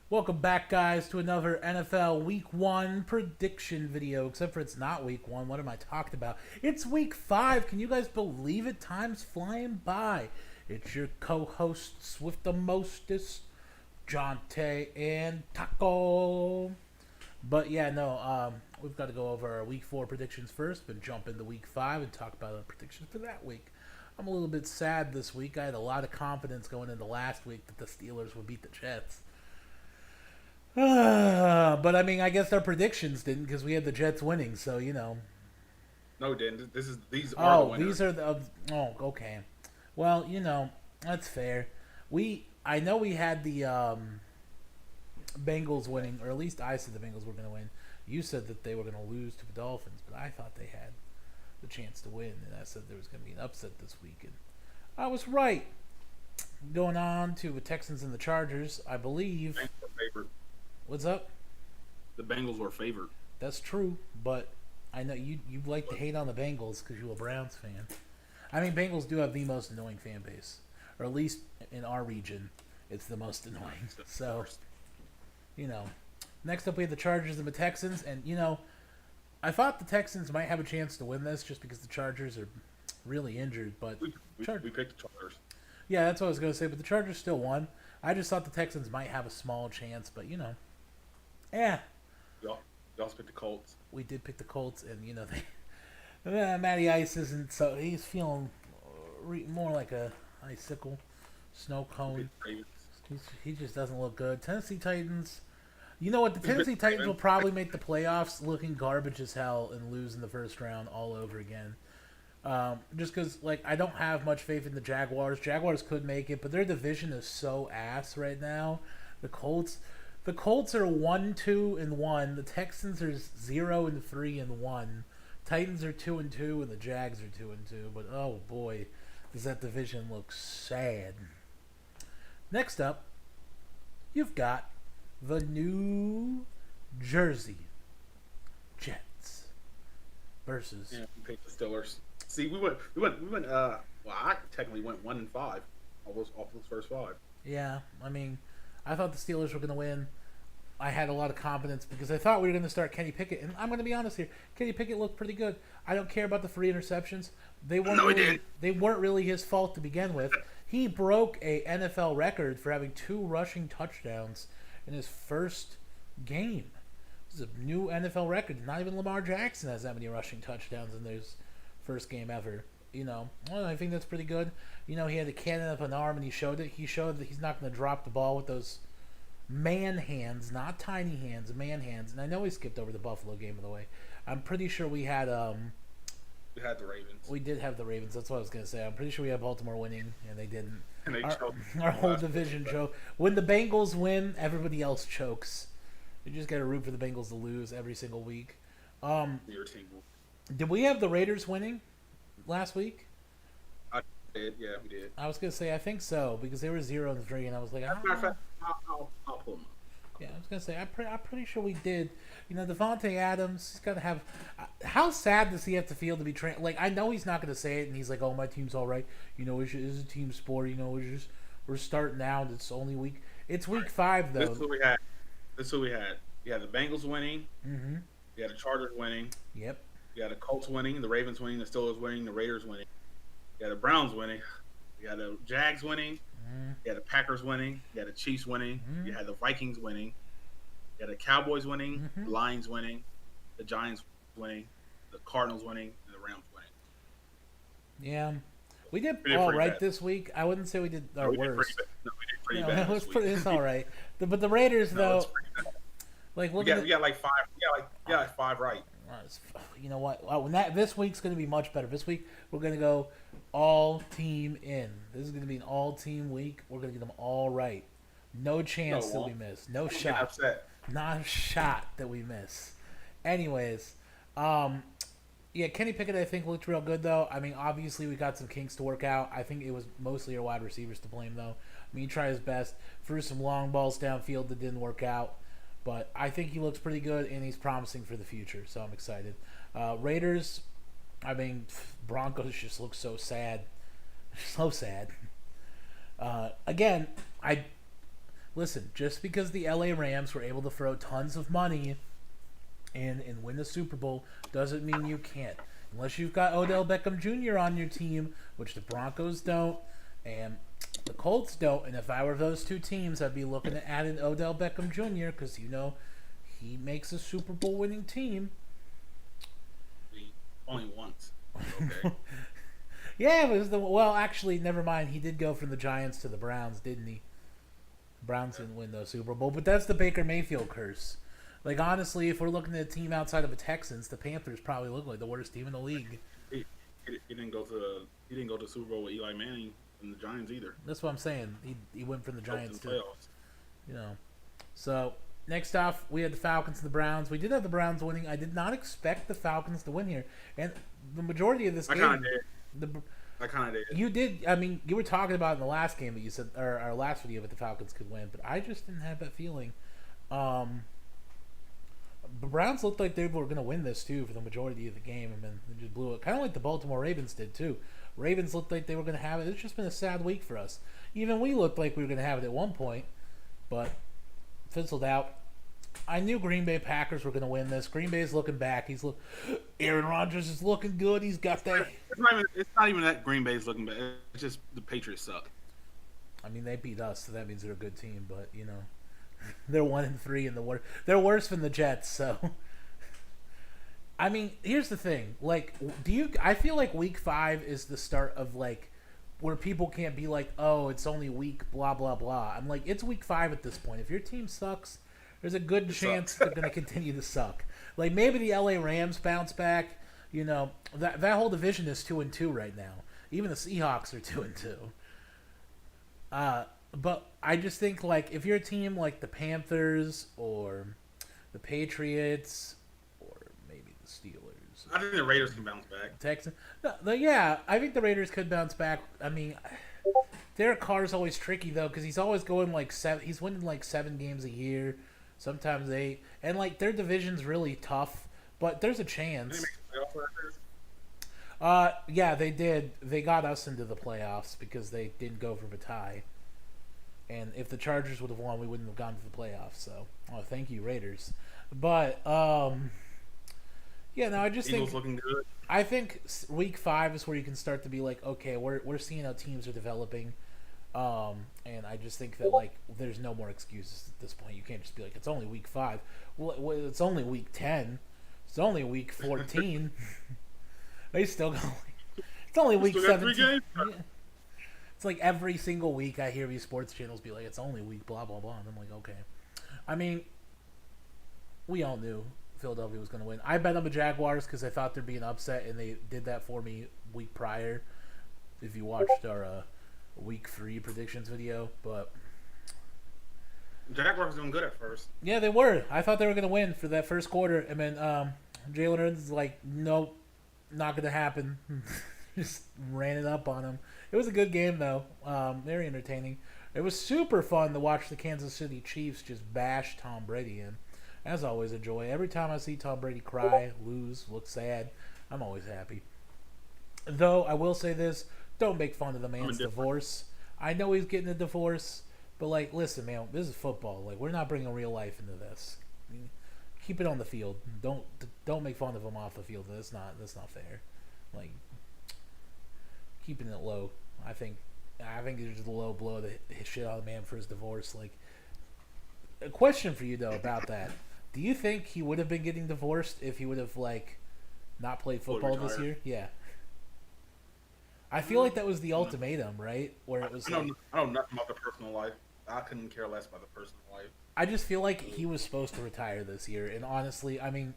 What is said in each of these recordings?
Welcome back, guys, to another NFL Week 1 prediction video. Except for it's not Week 1. What am I talking about? It's Week 5. Can you guys believe it? Time's flying by. It's your co-hosts with the mostest, Jonte and Taco. But yeah, no, we've got to go over our Week 4 predictions first, but jump into Week 5 and talk about our predictions for that week. I'm a little bit sad this week. I had a lot of confidence going into last week that the Steelers would beat the Jets. But I mean, I guess our predictions didn't because we had the Jets winning. So No, Dan. These are the Oh, winners. these are the. Oh, okay. Well, that's fair. I know we had the Bengals winning, or at least I said the Bengals were going to win. You said that they were going to lose to the Dolphins, but I thought they had the chance to win, and I said there was going to be an upset this week, and I was right. Going on to the Texans and the Chargers, I believe. Bengals were favored. What's up? The Bengals were favored. That's true, but I know you like to hate on the Bengals because you're a Browns fan. I mean, Bengals do have the most annoying fan base, or at least in our region, it's the most annoying. So, you know, next up we have the Chargers and the Texans, and I thought the Texans might have a chance to win this just because the Chargers are really injured, but We picked the Chargers. yeah, that's what I was going to say. But the Chargers still won. I just thought the Texans might have a small chance, but yeah, We also picked the Colts. we did pick the Colts, and Matty Ice isn't so he's feeling more like a icicle, snow We cone. picked the Ravens. He just doesn't look good. Tennessee Titans. You know what? The We picked Tennessee the Titans will Ravens. probably make the playoffs looking garbage as hell and lose in the first round all over again. Just because, I don't have much faith in the Jaguars. Jaguars could make it, but their division is so ass right now. The Colts, the Colts are 1-2-1. The Texans are 0-3-1. Titans are 2-2, and the Jags are 2-2. But oh boy, does that division look sad. Next up, you've got the New Jersey Jets versus. Yeah, we picked the Steelers. See, we went. Well, I technically went 1-5. Off those first five. Yeah, I mean, I thought the Steelers were going to win. I had a lot of confidence because I thought we were going to start Kenny Pickett, and I'm going to be honest here. Kenny Pickett looked pretty good. I don't care about the 3 interceptions. They weren't No, he really, didn't. they weren't really his fault to begin with. He broke a NFL record for having 2 rushing touchdowns in his first game. This is a new NFL record. Not even Lamar Jackson has that many rushing touchdowns in his first game ever. Well, I think that's pretty good. He had a cannon up an arm, and he showed it. He showed that he's not going to drop the ball with those man hands, not tiny hands, man hands. And I know we skipped over the Buffalo game, by the way. I'm pretty sure we had We had the Ravens. we did have the Ravens. That's what I was gonna say. I'm pretty sure we had Baltimore winning, and they didn't. And they Our, choked. our whole division choke. When the Bengals win, everybody else chokes. You just gotta root for the Bengals to lose every single week. Your team. Did we have the Raiders winning last week? I did. Yeah, we did. I was gonna say I think so because they were 0-3, and I was like, As a matter of fact, I'll pull them up. yeah, I was gonna say I'm pretty sure we did. Devontae Adams, he's gotta have. How sad does he have to feel to be trained? I know he's not gonna say it, and he's like, "Oh, my team's all right." It's a team sport. We're starting out. It's only week. It's week 5 though. This is what we had. This is what we had. You had the Bengals winning. Mm-hmm. You had the Chargers winning. Yep. You had the Colts winning. The Ravens winning. The Steelers winning. The Raiders winning. You had the Browns winning. You had the Jags winning. Mm-hmm. You had the Packers winning. You had the Chiefs winning. Mm-hmm. You had the Vikings winning. You had the Cowboys winning. Mm-hmm. The Lions winning. The Giants winning. The Cardinals winning. And the Rams winning. Yeah. We did We did all pretty right bad. this week. I wouldn't say we did our No, we did worst. pretty bad. No, we did pretty No, bad. it was this pretty. week. It's all right. But the Raiders No, though, it's pretty bad. look We at got like 5. We got like 5 right. You know what? This week's going to be much better. This week we're going to go all team in. This is going to be an all team week. We're going to get them all right. No chance No, it that we won't. miss. No I'm getting shot. upset. Not a shot that we miss. Anyways, yeah, Kenny Pickett I think looked real good though. I mean, obviously we got some kinks to work out. I think it was mostly our wide receivers to blame though. I mean, he tried his best, threw some long balls downfield that didn't work out. But I think he looks pretty good, and he's promising for the future, so I'm excited. Raiders, I mean, Broncos just look so sad. So sad. Again, listen, just because the LA Rams were able to throw tons of money and win the Super Bowl doesn't mean you can't. Unless you've got Odell Beckham Jr. on your team, which the Broncos don't, and the Colts don't. And if I were those two teams, I'd be looking to add in Odell Beckham Jr. because, he makes a Super Bowl winning team. Only once. Okay. Yeah, it was actually, never mind. He did go from the Giants to the Browns, didn't he? Browns didn't win the Super Bowl, but that's the Baker Mayfield curse. Like, honestly, if we're looking at a team outside of the Texans, the Panthers probably look like the worst team in the league. He didn't go to the Super Bowl with Eli Manning and the Giants either. That's what I'm saying. He went from the Giants to playoffs. So next off, we had the Falcons and the Browns. We did have the Browns winning. I did not expect the Falcons to win here, and the majority of this game. I kind of did. You did. I mean, you were talking about in the last game that you said, or our last video, that the Falcons could win, but I just didn't have that feeling. The Browns looked like they were going to win this too for the majority of the game, and then they just blew it. Kind of like the Baltimore Ravens did too. Ravens looked like they were going to have it. It's just been a sad week for us. Even we looked like we were going to have it at one point, but fizzled out. I knew Green Bay Packers were going to win this. Green Bay's looking back. Aaron Rodgers is looking good. He's got that. It's not even that Green Bay's looking bad. It's just the Patriots suck. I mean, they beat us, so that means they're a good team. But they're 1-3 in the they're worse than the Jets. So, I mean, here's the thing. Like, I feel like Week 5 is the start of where people can't be like, oh, it's only week blah blah blah. I'm like, it's Week 5 at this point. If your team sucks, there's a good chance they're going to continue to suck. Like, maybe the LA Rams bounce back. That whole division is 2-2 right now. Even the Seahawks are 2-2. But I just think, if you're a team like the Panthers or the Patriots or maybe the Steelers. I think the Raiders can bounce back. Texans. Yeah, I think the Raiders could bounce back. I mean, Derek Carr's always tricky, though, because he's always going he's winning 7 games a year, sometimes 8. And, their division's really tough, but there's a chance. Yeah, they did. They got us into the playoffs because they didn't go for a tie. And if the Chargers would have won, we wouldn't have gone to the playoffs. So, thank you, Raiders. But, yeah, no, I just Eagles looking good. I think Week 5 is where you can start to be like, okay, we're seeing how teams are developing. And I just think that, there's no more excuses at this point. You can't just be like, it's only Week 5. Well, it's only Week 10. It's only Week 14. They still go. It's only Week 17. It's like every single week I hear these sports channels be like, it's only week blah, blah, blah. And I'm like, okay. I mean, we all knew Philadelphia was going to win. I bet on the Jaguars because I thought there'd be an upset, and they did that for me week prior, if you watched our Week 3 predictions video. But the Jaguars were doing good at first. Yeah, they were. I thought they were going to win for that first quarter. And then Jalen Hurts like, nope, not going to happen. Just ran it up on him. It was a good game, though. Very entertaining. It was super fun to watch the Kansas City Chiefs just bash Tom Brady in. As always, a joy. Every time I see Tom Brady cry, lose, look sad, I'm always happy. Though, I will say this, don't make fun of the man's divorce. I know he's getting a divorce, but, listen, man, this is football. We're not bringing real life into this. Keep it on the field. Don't make fun of him off the field. That's not fair. Keeping it low. I think it's just a low blow to hit shit on a man for his divorce. A question for you, though, about that. Do you think he would have been getting divorced if he would have, not played football this year? Yeah. I feel like that was the ultimatum, right? Where it was I don't know nothing about the personal life. I couldn't care less about the personal life. I just feel like he was supposed to retire this year. And honestly, I mean,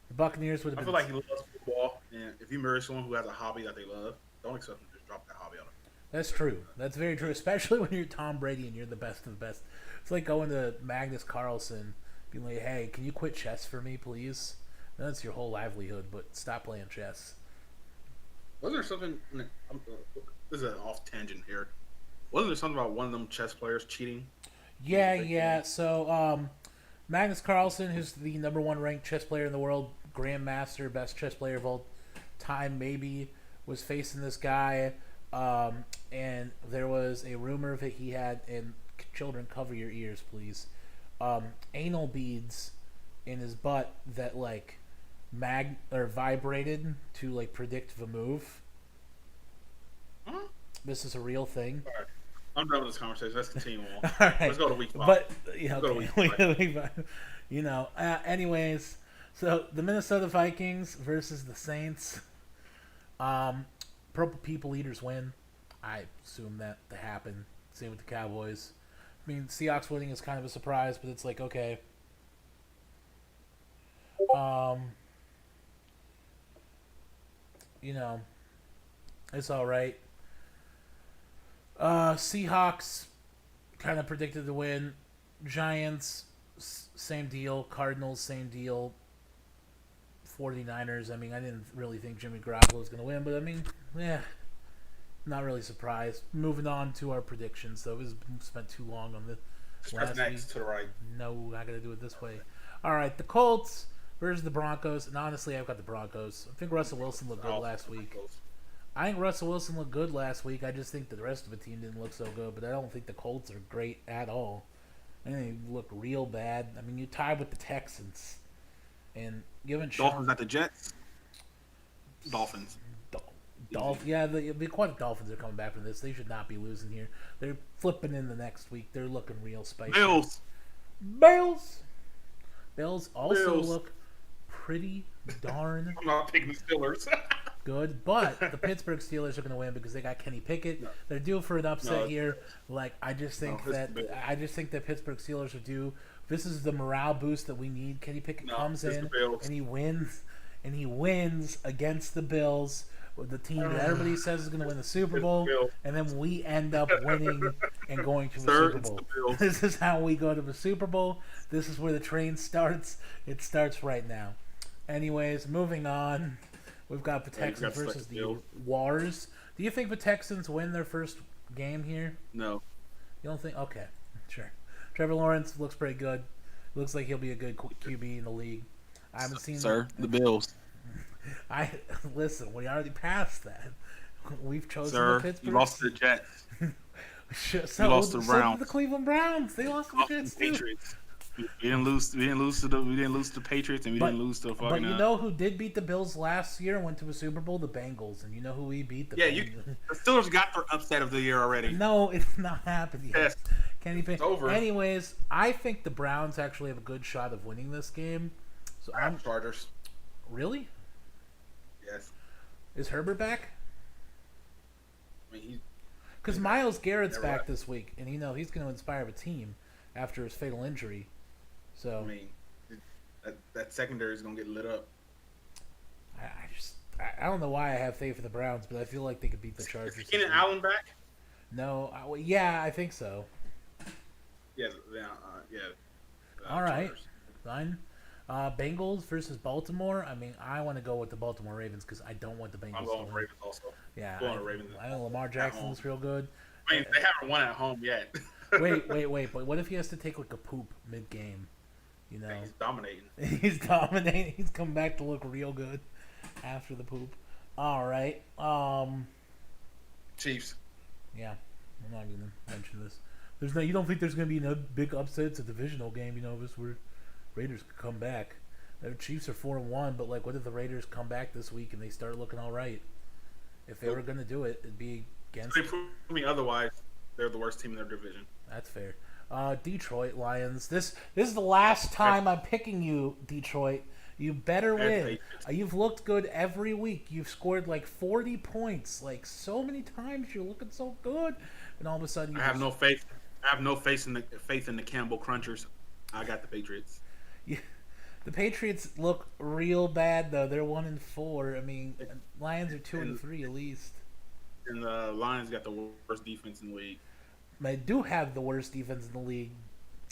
the Buccaneers would have been... I feel like he loves football. And if you marry someone who has a hobby that they love, don't expect them to just drop that hobby on them. That's true. That's very true, especially when you're Tom Brady and you're the best of the best. It's like going to Magnus Carlsen, being like, hey, can you quit chess for me, please? And that's your whole livelihood, but stop playing chess. Wasn't there something... This is an off tangent here. Wasn't there something about one of them chess players cheating? Yeah. So, Magnus Carlsen, who's the number 1 ranked chess player in the world, grandmaster, best chess player of all time, maybe, was facing this guy. And there was a rumor that he had, and children, cover your ears, please. Anal beads in his butt that like vibrated to like predict the move. Huh? This is a real thing. All right. I'm done with this conversation. Let's continue on. All right, Let's go to week 5. but yeah, Let's go to week 5. Anyways, so the Minnesota Vikings versus the Saints. Purple People Eaters win. I assume that to happen. Same with the Cowboys. I mean, Seahawks winning is kind of a surprise, but it's like okay. It's all right. Seahawks kind of predicted to win. Giants, same deal. Cardinals, same deal. 49ers, I mean, I didn't really think Jimmy Garoppolo was going to win, but I mean, not really surprised. Moving on to our predictions, though. We've spent too long on this last next week. to the right. No, not going to do it this way. All right, the Colts versus the Broncos, and honestly, I've got the Broncos. I think Russell Wilson looked good last week. I think Russell Wilson looked good last week. I just think the rest of the team didn't look so good, but I don't think the Colts are great at all. I think they look real bad. I mean, you tied with the Texans. And given Dolphins at the Jets. Dolphins. Yeah, the Aquatic Dolphins are coming back from this. They should not be losing here. They're flipping in the next week. They're looking real spicy. Bills also look pretty darn I'm not picking the Steelers. good, but the Pittsburgh Steelers are going to win because they got Kenny Pickett. No. They're due for an upset here. Like I just think that Pittsburgh Steelers are due. This is the morale boost that we need. Kenny Pickett comes in and he wins against the Bills, the team that everybody says is going to win the Super Bowl, and then we end up winning and going to the Super Bowl. This is how we go to the Super Bowl. This is where the train starts. It starts right now. Anyways, moving on. We've got the Texans versus the Wars. Do you think the Texans win their first game here? No. You don't think? Okay, sure. Trevor Lawrence looks pretty good. Looks like he'll be a good QB in the league. I haven't seen the Bills. Listen. We already passed that. We've chosen the Pittsburgh. You lost to the Jets. You lost to the Browns. So the Cleveland Browns. They lost to the Jets too. Patriots. We didn't lose to the Patriots, and we didn't lose to fucking. But you know who did beat the Bills last year and went to the Super Bowl? The Bengals, and you know who we beat? The Steelers got their upset of the year already. No, it's not happened yet. Yes. It's over. Anyways, I think the Browns actually have a good shot of winning this game. So I'm Chargers. Really? Yes. Is Herbert back? I mean, because Myles Garrett's back this week, and he's going to inspire the team after his fatal injury. So I mean, that secondary is going to get lit up. I don't know why I have faith in the Browns, but I feel like they could beat the Chargers. Is Keenan Allen back? No, yeah, I think so. Yeah. All right, fine. Bengals versus Baltimore. I mean, I want to go with the Baltimore Ravens because I don't want the Bengals. I'm going with Ravens also. Yeah, Ravens. I know Lamar Jackson looks real good. I mean, they haven't won at home yet. wait. But what if he has to take like a poop mid-game? He's dominating. He's dominating. He's come back to look real good after the poop. All right. Chiefs. Yeah, I'm not even gonna mention this. You don't think there's gonna be no big upset? It's a divisional game, this where Raiders could come back. The Chiefs are 4-1, but like, what if the Raiders come back this week and they start looking all right? If they were gonna do it, it'd be against. They prove me otherwise. They're the worst team in their division. That's fair. Detroit Lions. This is the last time I'm picking you, Detroit. You better win. You've looked good every week. You've scored like 40 points, like so many times. You're looking so good, and all of a sudden I have no faith. I have no faith in the Campbell Crunchers. I got the Patriots. Yeah, the Patriots look real bad though. They're 1-4. I mean, Lions are 2-3 at least. And the Lions got the worst defense in the league. They do have the worst defense in the league.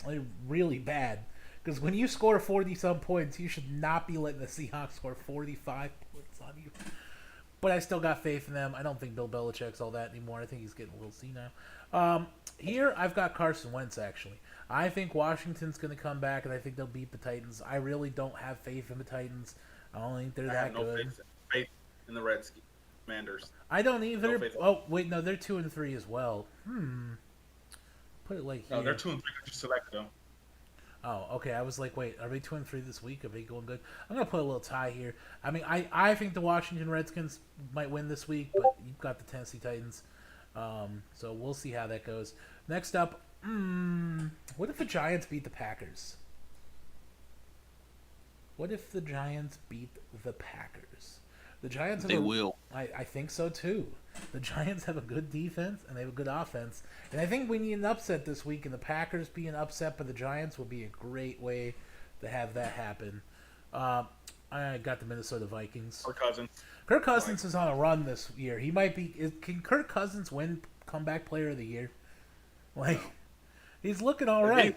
They're really bad. Because when you score 40-some points, you should not be letting the Seahawks score 45 points on you. But I still got faith in them. I don't think Bill Belichick's all that anymore. I think he's getting a little senile. Here, I've got Carson Wentz, actually. I think Washington's going to come back, and I think they'll beat the Titans. I really don't have faith in the Titans. I don't think they're that good. I have no faith in the Redskins. Commanders. I don't either. Oh, wait, no, they're 2-3 as well. put it like No, here. they're 2-3 countries selected though. Oh, okay. I was like, wait, are they 2-3 this week? Are they going good? I'm gonna put a little tie here. I mean, I think the Washington Redskins might win this week, but you've got the Tennessee Titans. So we'll see how that goes. Next up, what if the Giants beat the Packers? What if the Giants beat the Packers? The Giants have They will. I think so too. The Giants have a good defense and they have a good offense. And I think we need an upset this week, and the Packers being upset by the Giants will be a great way to have that happen. I got the Minnesota Vikings. Or Cousins. Kirk Cousins is on a run this year. He might be. Can Kirk Cousins win Comeback Player of the Year? Like, he's looking all right.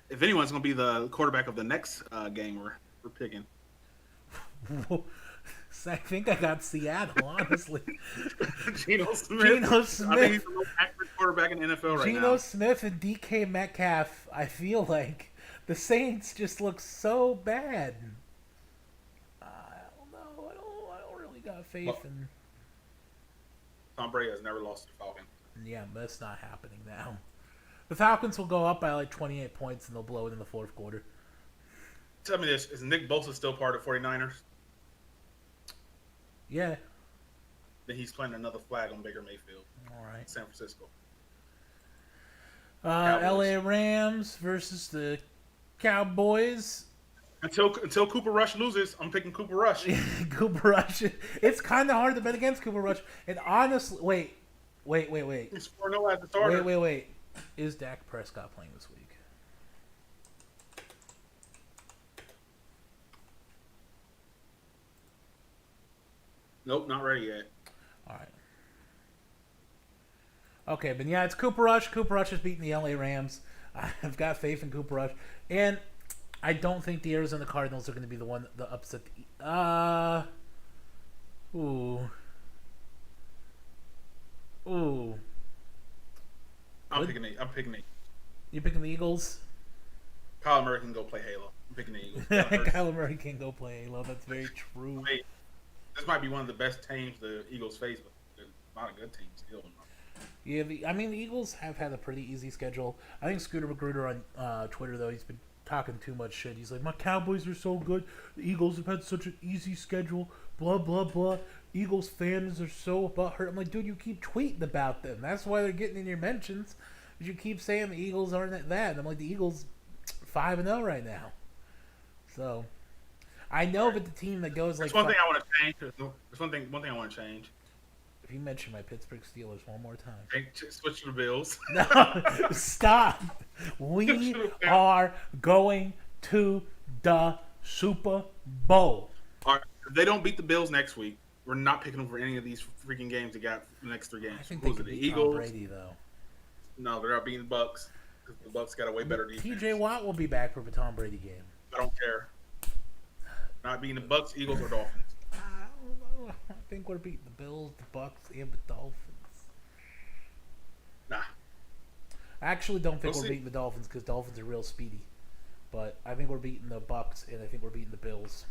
If anyone's going to be the quarterback of the next game we're picking. I think I got Seattle, honestly. Geno Smith. Geno I think Smith. he's the most accurate quarterback in the NFL right now. Geno Smith and DK Metcalf. I feel like the Saints just look so bad. I don't know. I don't really got faith in. Tom Brady has never lost to the Falcons. Yeah, but that's not happening now. The Falcons will go up by like 28 points and they'll blow it in the fourth quarter. Tell me this: is Nick Bosa still part of the 49ers? Yeah. Then he's planting another flag on Baker Mayfield. All right. San Francisco. LA Rams versus the Cowboys. Until Cooper Rush loses, I'm picking Cooper Rush. Cooper Rush. It's kind of hard to bet against Cooper Rush. And honestly, wait. He's 4-0 as the starter. Wait. Is Dak Prescott playing this week? Nope, not ready yet. All right. Okay, but yeah, it's Cooper Rush. Cooper Rush is beating the LA Rams. I've got faith in Cooper Rush. And I don't think the Arizona Cardinals are going to be the upset. Ooh. I'm picking it. You picking the Eagles? Kyler Murray can go play Halo. I'm picking the Eagles. Kyler Murray can go play Halo. That's very true. Wait, this might be one of the best teams the Eagles face, but they're not a good team still. Yeah, the Eagles have had a pretty easy schedule. I think Scooter Magruder on Twitter, though, he's been talking too much shit. He's like, my Cowboys are so good. The Eagles have had such an easy schedule. Blah, blah, blah. Eagles fans are so butthurt. I'm like, dude, you keep tweeting about them. That's why they're getting in your mentions. You keep saying the Eagles aren't that. And I'm like, the Eagles 5-0 right now. So, I know that the team that goes like... There's one thing I want to change. There's one thing I want to change. If you mention my Pittsburgh Steelers one more time. Okay, switch to the Bills. No, stop. We are going to the Super Bowl. All right, if they don't beat the Bills next week, we're not picking them for any of these freaking games they got for the next 3 games. I think they could beat Tom Brady, though. No, they're not beating the Bucks. Because the Bucks got a way better defense. TJ Watt will be back for the Tom Brady game. I don't care. Not beating the Bucks, Eagles, or Dolphins. I think we're beating the Bills, the Bucks, and the Dolphins. Nah. I actually don't think We'll we're see. beating the Dolphins because Dolphins are real speedy. But I think we're beating the Bucks, and I think we're beating the Bills.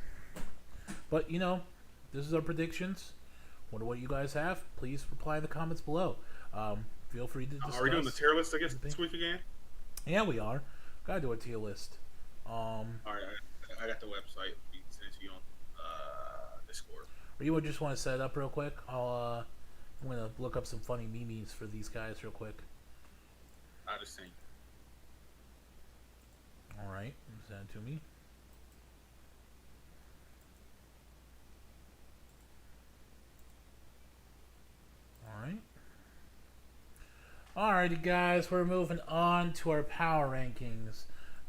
But, this is our predictions. Wonder what you guys have. Please reply in the comments below. Feel free to discuss. Are we doing the tier list against this week again? Yeah, we are. Gotta do a tier list. All right, I got the website. We can send it to you on Discord. Or you would just want to set it up real quick? I'm gonna look up some funny memes for these guys real quick. I just think. All right, send it to me. All right. Alrighty, guys, we're moving on to our power rankings.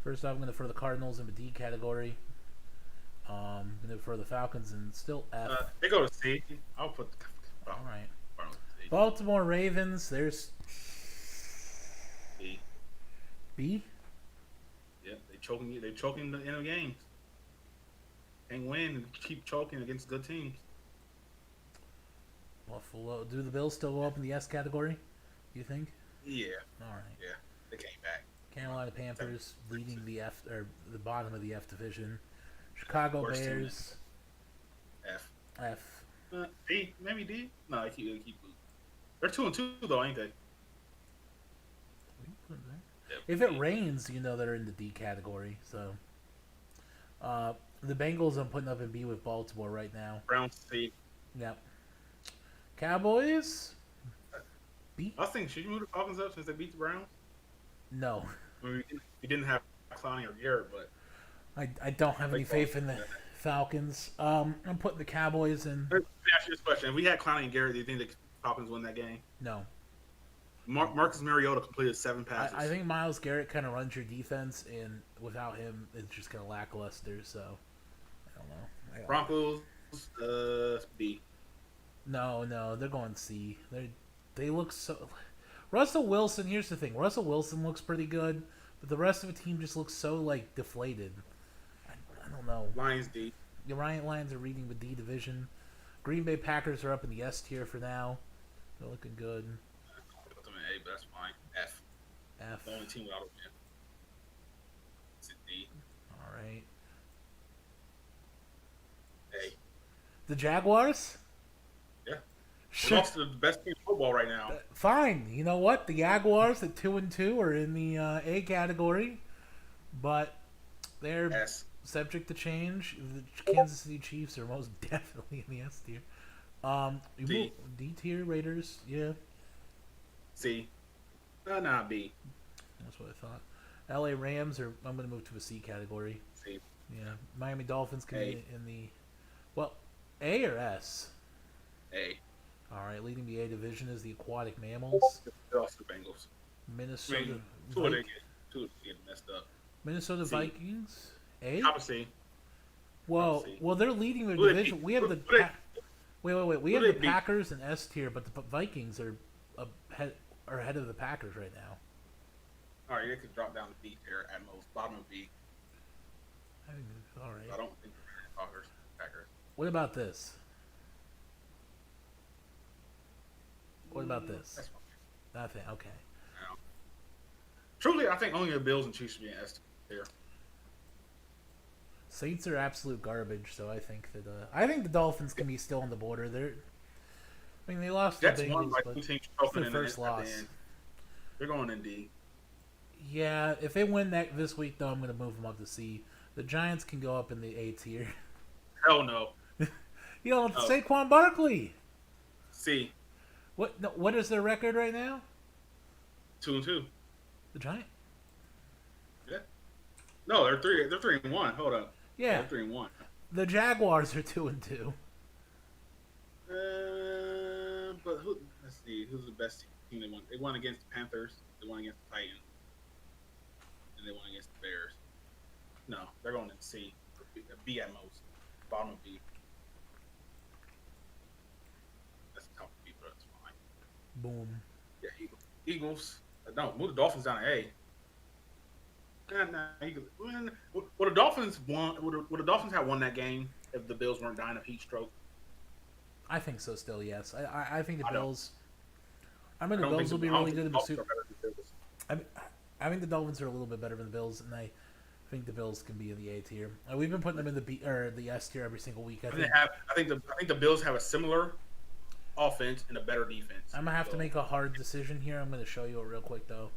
First off, I'm going to throw the Cardinals in the D category. I'm going to throw the Falcons in still F. They go to C. I'll put. All right. C. Baltimore Ravens. There's B. B. Yeah, they choking you. They choking the end of games. Can't win and keep choking against good teams. Buffalo. Do the Bills still go up in the S category? You think? Yeah. All right. Yeah. They came back. Carolina Panthers leading the F or the bottom of the F division. Chicago Worst team. Bears. F. F. D. Maybe D. No, they keep losing. They're 2-2 though, ain't they? If it rains, you know they're in the D category. So, the Bengals I'm putting up in B with Baltimore right now. Browns C. Yep. Cowboys. B. I was thinking, should you move the Falcons up since they beat the Browns? No, I mean, we didn't have Clowney or Garrett, but I don't have any faith in the Falcons. I'm putting the Cowboys in. let me ask you this question: if we had Clowney and Garrett, do you think the Falcons win that game? No, Marcus Mariota completed 7 passes. I think Myles Garrett kind of runs your defense, and without him, it's just kind of lackluster. So, I don't know. Broncos B. No, they're going C. They look so. Russell Wilson. Here's the thing. Russell Wilson looks pretty good, but the rest of the team just looks so like deflated. I don't know. Lions D. The Lions are leading the D division. Green Bay Packers are up in the S tier for now. They're looking good. Put them in A, but that's fine. F. F. The only team without a win. It's a D. All right. A. The Jaguars. Yeah. Sure. Lost to the best team in football right now. Fine. You know what? The Jaguars at 2-2 are in the A category, but they're S. subject to change. The Kansas City Chiefs are most definitely in the S tier. D. D tier Raiders. Yeah, C. Nah, B. that's what I thought. L.A. Rams are. I'm going to move to a C category. C. Yeah, Miami Dolphins can A. be in the. Well, A or S. A. All right, leading the A division is the Aquatic Mammals. They lost to the Bengals. Minnesota. I mean, two of them get messed up. Minnesota C. Vikings. A. Top of C. Well, C. they're leading their Who they division. beat? We have Who the they- wait. We who have they the beat? Packers in S tier, but the Vikings are ahead of the Packers right now. All right, they could drop down to B tier at most. Bottom of B. I think all I right. don't think they're Packers. What about this? What about this? That's fine. Nothing. Okay. Now, truly, I think only the Bills and Chiefs should be in S tier. Saints are absolute garbage, so I think that the Dolphins can be still on the border. They lost Jets the won Bengals, by but 2 teams it's choking their in first the loss. end. They're going in D. Yeah, if they win that this week, though, I'm going to move them up to C. The Giants can go up in the A tier. Hell no. Saquon Barkley. C. What? No, what is their record right now? 2-2. The Giants. Yeah. No, they're 3. They're 3-1. Hold up. Yeah, They're 3-1. the Jaguars are 2-2. But let's see. Who's the best team they won? They won against the Panthers. They won against the Titans. And they won against the Bears. No, they're going in C. B at most. Bottom of B. That's the top of B, but that's fine. Boom. Yeah, Eagles. No, move the Dolphins down to A. Nah, Eagles. Would the Dolphins won? Would the Dolphins have won that game if the Bills weren't dying of heat stroke? I think so. Still, yes. I think the I don't- Bills. I mean, I the don't Bills will think be I don't really think good in the the Super. Dolphins are better than the Bills. I think the Dolphins are a little bit better than the Bills, and I think the Bills can be in the A tier. We've been putting them in the B or the S tier every single week. I think I think the Bills have a similar offense and a better defense. I'm gonna have to So, make a hard decision here. I'm gonna show you it real quick though.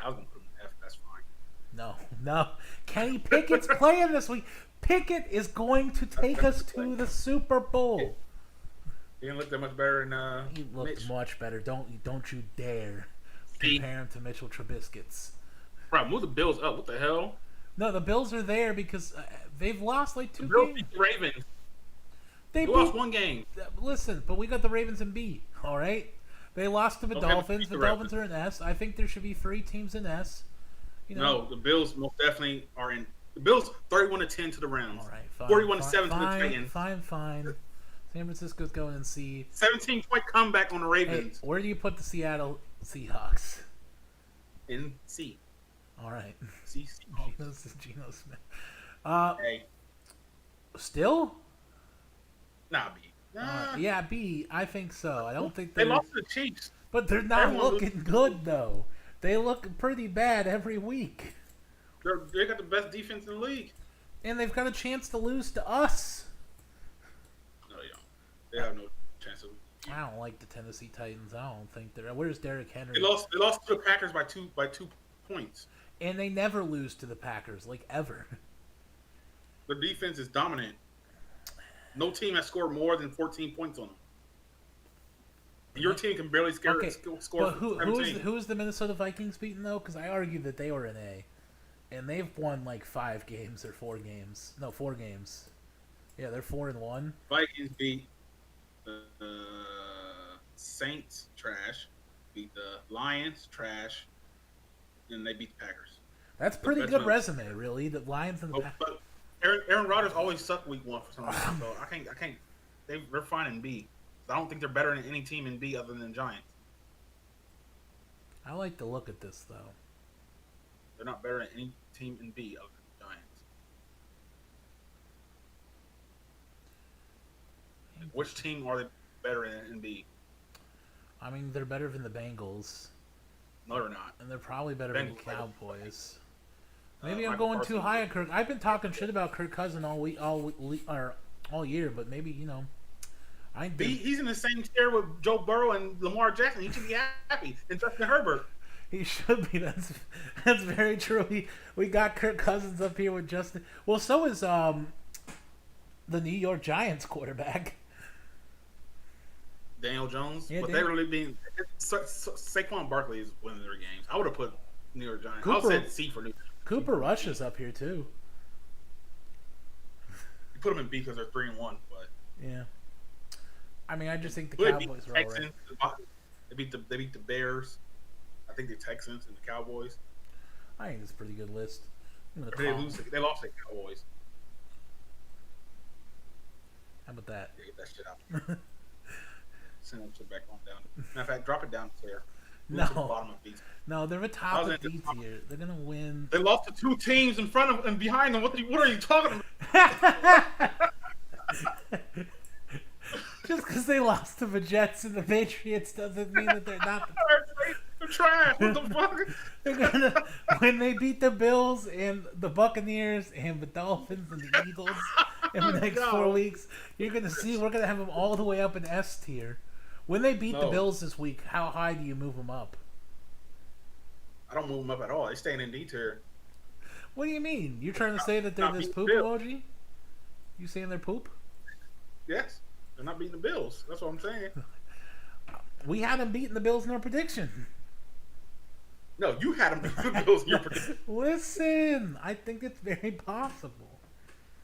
I was gonna put them in F. That's fine. No. Kenny Pickett's playing this week. Pickett is going to take us to the Super Bowl. He didn't look that much better than He looked Mitch. much better. Don't you dare See? compare him to Mitchell Trubisky's. Bro, move the Bills up. What the hell? No, the Bills are there because they've lost like The 2 Bills games. beat the Ravens. They They lost beat. one game. Listen, but we got the Ravens in B. All right, they lost to the Okay, Dolphins. beat The the Dolphins are in S. I think there should be 3 teams in S. You know. No, the Bills most definitely are in. The Bills 31-10 to the Rams. All right, fine. 41-7 to the fine, Titans. Fine. San Francisco's going in C. 17-point comeback on the Hey, Ravens. where do you put the Seattle Seahawks? In C. All right, C. Geno Smith. Hey, Still? nah, B. Nah. Yeah, B. I think so. I don't think They they're. lost to the Chiefs. But they're not Everyone looking good though. They look pretty bad every week, They got the best defense in the league. and they've got a chance to lose to us. No, they don't. They have no chance of. I don't like the Tennessee Titans. I don't think they're. Where's Derrick Henry? They lost to the Packers by 2 points. And they never lose to the Packers, like ever. Their defense is dominant. No team has scored more than 14 points on them. Your team can barely score. But who's the Minnesota Vikings beating though? Because I argued that they were an A, and they've won like 5 games or 4 games. No, 4 games. Yeah, they're 4-1. Vikings beat the Saints, trash. Beat the Lions, trash, and they beat the Packers. That's pretty good resume, really. The Lions and the Packers. But Aaron Rodgers always sucked week 1 for some reason. So I can't. They're fine in B. I don't think they're better than any team in B other than the Giants. I like to look at this though. They're not better than any team in B other than the Giants. Which team are they better in B? I mean, they're better than the Bengals. No, they're not. And they're probably better than the Cowboys. Maybe I'm Michael going Carson too high on Kirk. I've been talking shit about Kirk Cousins all year, but maybe he's in the same chair with Joe Burrow and Lamar Jackson. He should be happy. And Justin Herbert. He should be. That's very true. We got Kirk Cousins up here with Justin. Well, so is the New York Giants quarterback. Daniel Jones. Yeah, but they really being Saquon Barkley is winning their games. I would have put New York Giants. I would have said C for New York. Cooper Rush is up here too. You put them in B because they're 3-1, but yeah. I mean, I just think the they Cowboys beat the are Texans. all right. They beat the Bears. I think the Texans and the Cowboys. I think it's a pretty good list. They lost the Cowboys. How about that? Yeah, get that shit out. Send that shit back on down. Matter of fact, drop it down there. No. To the bottom of these. No, they're a top of D tier. They're gonna win. They lost to 2 teams in front of and behind them. What are you talking about? Just because they lost to the Jets and the Patriots doesn't mean that they're not. They're trash. What the fuck? They're gonna when they beat the Bills and the Buccaneers and the Dolphins and the Eagles in the next 4 weeks. You're gonna see we're gonna have them all the way up in S tier. When they beat the Bills this week, how high do you move them up? I don't move them up at all. They're staying in D tier. What do you mean? You're trying to say that they're this poop emoji? You saying they're poop? Yes. They're not beating the Bills. That's what I'm saying. We had them beating the Bills in our prediction. No, you had them beating the Bills in your prediction. Listen, I think it's very possible.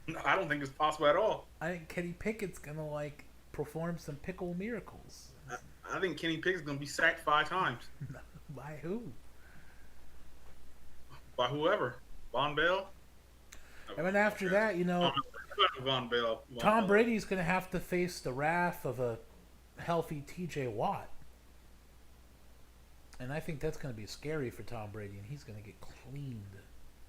No, I don't think it's possible at all. I think Kenny Pickett's gonna perform some pickle miracles. I think Kenny Pickett's gonna be sacked 5 times. By who? By whoever. Von Bell. And then after that, Von Bell. Tom Brady's going to have to face the wrath of a healthy T.J. Watt. And I think that's going to be scary for Tom Brady, and he's going to get cleaned.